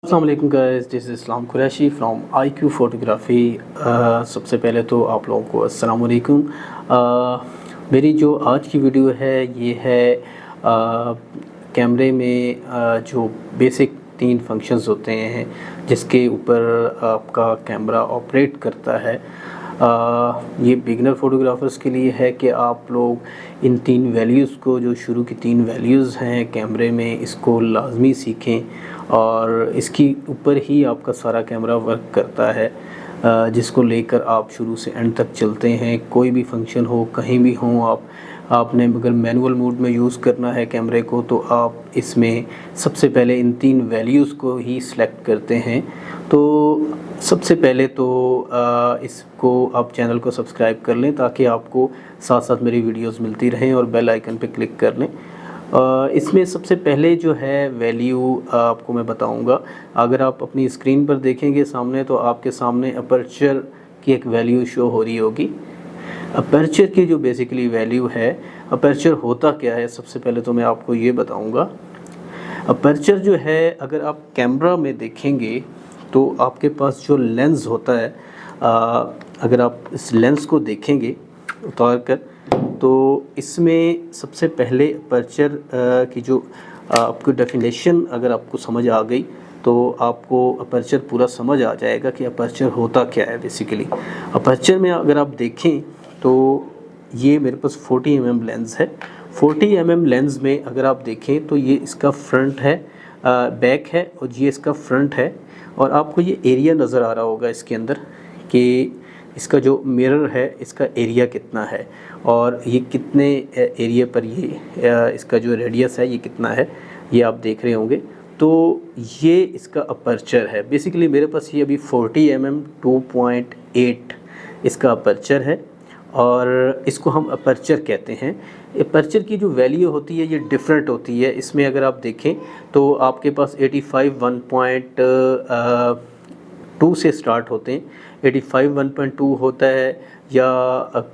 अस्सलाम वालेकुम guys, this is Islam Qureshi from IQ photography. सबसे पहले तो आप लोगों को अस्सलाम वालेकुम। मेरी जो आज की वीडियो है ये है कैमरे में जो बेसिक 3 फंक्शंस होते हैं जिसके ऊपर आपका कैमरा ऑपरेट करता है। ये बिगनर फ़ोटोग्राफ़र्स के लिए है कि आप लोग इन 3 वैल्यूज़ को, जो शुरू की 3 वैल्यूज़ हैं कैमरे में, इसको लाजमी सीखें और इसकी ऊपर ही आपका सारा कैमरा वर्क करता है, जिसको लेकर आप शुरू से एंड तक चलते हैं। कोई भी फंक्शन हो, कहीं भी हो, आपने अगर मैनुअल मोड में यूज़ करना है कैमरे को तो आप इसमें सबसे पहले इन 3 वैल्यूज़ को ही सिलेक्ट करते हैं। तो सबसे पहले तो इसको आप चैनल को सब्सक्राइब कर लें ताकि आपको साथ साथ मेरी वीडियोस मिलती रहें और बेल आइकन पे क्लिक कर लें। इसमें सबसे पहले जो है वैल्यू आपको मैं बताऊंगा। अगर आप अपनी स्क्रीन पर देखेंगे सामने तो आपके सामने अपर्चर की एक वैल्यू शो हो रही होगी। अपर्चर की जो बेसिकली वैल्यू है, अपर्चर होता क्या है, सबसे पहले तो मैं आपको ये बताऊंगा। अपर्चर जो है, अगर आप कैमरा में देखेंगे तो आपके पास जो लेंस होता है, अगर आप इस लेंस को देखेंगे उतार कर, तो इसमें सबसे पहले अपर्चर की जो आपको डेफिनेशन अगर आपको समझ आ गई तो आपको अपर्चर पूरा समझ आ जाएगा कि अपर्चर होता क्या है। बेसिकली अपर्चर में अगर आप देखें तो ये मेरे पास 40 mm लेंस है। 40 mm लेंस में अगर आप देखें तो ये इसका फ्रंट है, बैक है और ये इसका फ्रंट है। और आपको ये एरिया नज़र आ रहा होगा इसके अंदर कि इसका जो मिरर है इसका एरिया कितना है और ये कितने एरिया पर ये इसका जो रेडियस है ये कितना है, ये आप देख रहे होंगे। तो ये इसका अपर्चर है। बेसिकली मेरे पास ये अभी 40 mm 2.8 इसका अपर्चर है और इसको हम अपर्चर कहते हैं। अपर्चर की जो वैल्यू होती है ये डिफरेंट होती है। इसमें अगर आप देखें तो आपके पास 85 1.2 से स्टार्ट होते हैं। 85 1.2 होता है या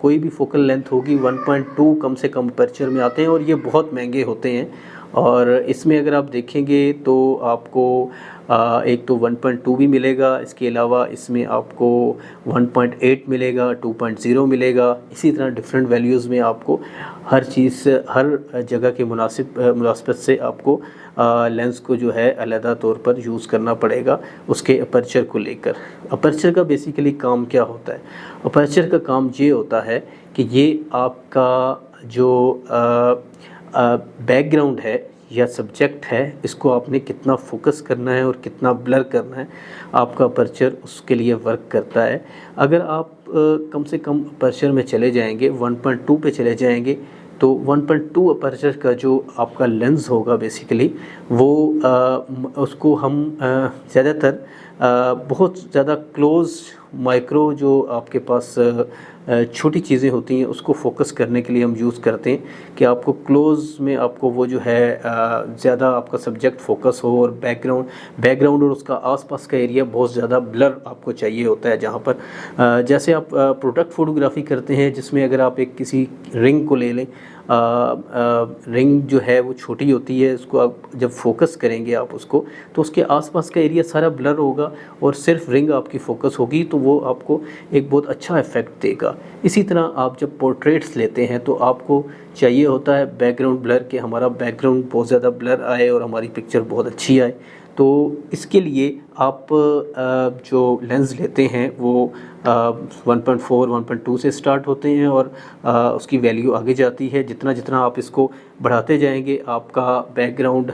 कोई भी फोकल लेंथ होगी 1.2 कम से कम अपर्चर में आते हैं और ये बहुत महंगे होते हैं। और इसमें अगर आप देखेंगे तो आपको एक तो 1.2 भी मिलेगा, इसके अलावा इसमें आपको 1.8 मिलेगा, 2.0 मिलेगा। इसी तरह डिफरेंट वैल्यूज़ में आपको हर चीज़, हर जगह के मुनासिबत से आपको लेंस को जो है अलहदा तौर पर यूज़ करना पड़ेगा उसके अपर्चर को लेकर। अपर्चर का बेसिकली काम क्या होता है? अपर्चर का काम ये होता है कि ये आपका जो बैकग्राउंड है या सब्जेक्ट है, इसको आपने कितना फोकस करना है और कितना ब्लर करना है, आपका अपर्चर उसके लिए वर्क करता है। अगर आप कम से कम अपर्चर में चले जाएंगे, 1.2 पे चले जाएंगे तो 1.2 अपर्चर का जो आपका लेंस होगा बेसिकली वो उसको हम ज़्यादातर बहुत ज़्यादा क्लोज़ माइक्रो जो आपके पास छोटी चीज़ें होती हैं उसको फोकस करने के लिए हम यूज़ करते हैं कि आपको क्लोज़ में आपको वो जो है ज़्यादा आपका सब्जेक्ट फोकस हो और बैकग्राउंड और उसका आसपास का एरिया बहुत ज़्यादा ब्लर आपको चाहिए होता है। जहाँ पर जैसे आप प्रोडक्ट फ़ोटोग्राफी करते हैं जिसमें अगर आप एक किसी रिंग को ले लें, रिंग जो है वो छोटी होती है, उसको आप जब फोकस करेंगे आप उसको तो उसके आसपास का एरिया सारा ब्लर होगा और सिर्फ रिंग आपकी फ़ोकस होगी तो वो आपको एक बहुत अच्छा इफ़ेक्ट देगा। इसी तरह आप जब पोर्ट्रेट्स लेते हैं तो आपको चाहिए होता है बैकग्राउंड ब्लर, कि हमारा बैकग्राउंड बहुत ज़्यादा ब्लर आए और हमारी पिक्चर बहुत अच्छी आए। तो इसके लिए आप जो लेंस लेते हैं वो 1.4 1.2 से स्टार्ट होते हैं और उसकी वैल्यू आगे जाती है। जितना जितना आप इसको बढ़ाते जाएंगे आपका बैकग्राउंड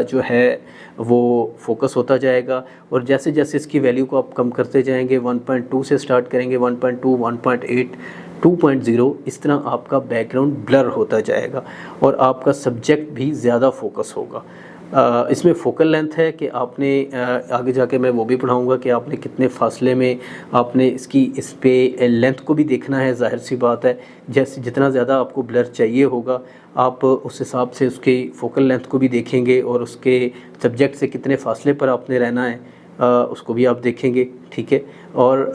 जो है वो फोकस होता जाएगा और जैसे जैसे इसकी वैल्यू को आप कम करते जाएंगे, 1.2 से स्टार्ट करेंगे, 1.2 1.8 2.0, इस तरह आपका बैकग्राउंड ब्लर होता जाएगा और आपका सब्जेक्ट भी ज़्यादा फोकस होगा। इसमें फ़ोकल लेंथ है कि आपने आगे जाके मैं वो भी पढ़ाऊँगा कि आपने कितने फ़ासले में आपने इस पे लेंथ को भी देखना है। ज़ाहिर सी बात है, जैसे जितना ज़्यादा आपको ब्लर चाहिए होगा आप उस हिसाब से उसकी फ़ोकल लेंथ को भी देखेंगे और उसके सब्जेक्ट से कितने फ़ासले पर आपने रहना है उसको भी आप देखेंगे, ठीक है। और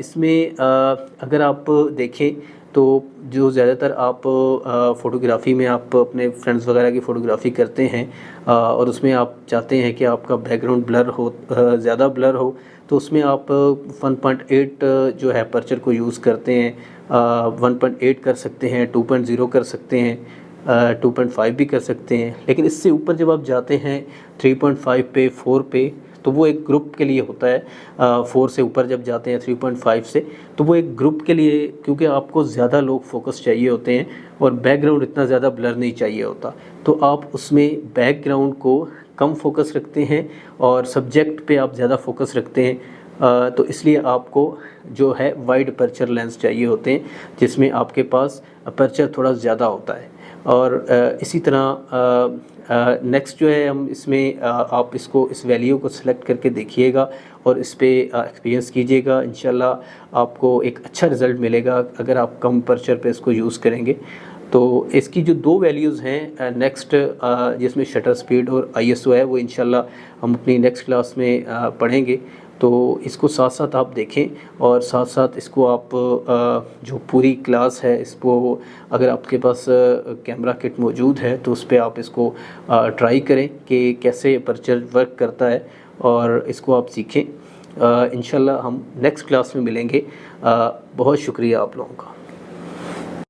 इसमें अगर आप देखें तो जो ज़्यादातर आप फ़ोटोग्राफ़ी में आप अपने फ्रेंड्स वगैरह की फ़ोटोग्राफ़ी करते हैं और उसमें आप चाहते हैं कि आपका बैकग्राउंड ब्लर हो, ज़्यादा ब्लर हो, तो उसमें आप 1.8 जो है अपर्चर को यूज़ करते हैं। 1.8 कर सकते हैं, 2.0 कर सकते हैं, 2.5 भी कर सकते हैं। लेकिन इससे ऊपर जब आप जाते हैं 3.5 पे, 4 पे, तो वो एक ग्रुप के लिए होता है। 4 से ऊपर जब जाते हैं 3.5 से, तो वो एक ग्रुप के लिए, क्योंकि आपको ज़्यादा लोग फोकस चाहिए होते हैं और बैकग्राउंड इतना ज़्यादा ब्लर नहीं चाहिए होता, तो आप उसमें बैकग्राउंड को कम फोकस रखते हैं और सब्जेक्ट पे आप ज़्यादा फोकस रखते हैं। तो इसलिए आपको जो है वाइड अपर्चर लेंस चाहिए होते हैं, जिसमें आपके पास अपर्चर थोड़ा ज़्यादा होता है। और इसी तरह नेक्स्ट जो है हम इसमें आप इसको, इस वैल्यू को सिलेक्ट करके देखिएगा और इस पे एक्सपीरियंस कीजिएगा। इंशाल्लाह आपको एक अच्छा रिज़ल्ट मिलेगा अगर आप कम अपर्चर पे इसको यूज़ करेंगे। तो इसकी जो 2 वैल्यूज़ हैं नेक्स्ट, जिसमें शटर स्पीड और ISO है, वो इंशाल्लाह हम अपनी नेक्स्ट क्लास में पढ़ेंगे। तो इसको साथ साथ आप देखें और साथ साथ इसको आप जो पूरी क्लास है, इसको अगर आपके पास कैमरा किट मौजूद है तो उस पर आप इसको ट्राई करें कि कैसे अपर्चर वर्क करता है और इसको आप सीखें। इंशाल्लाह हम नेक्स्ट क्लास में मिलेंगे। बहुत शुक्रिया आप लोगों का।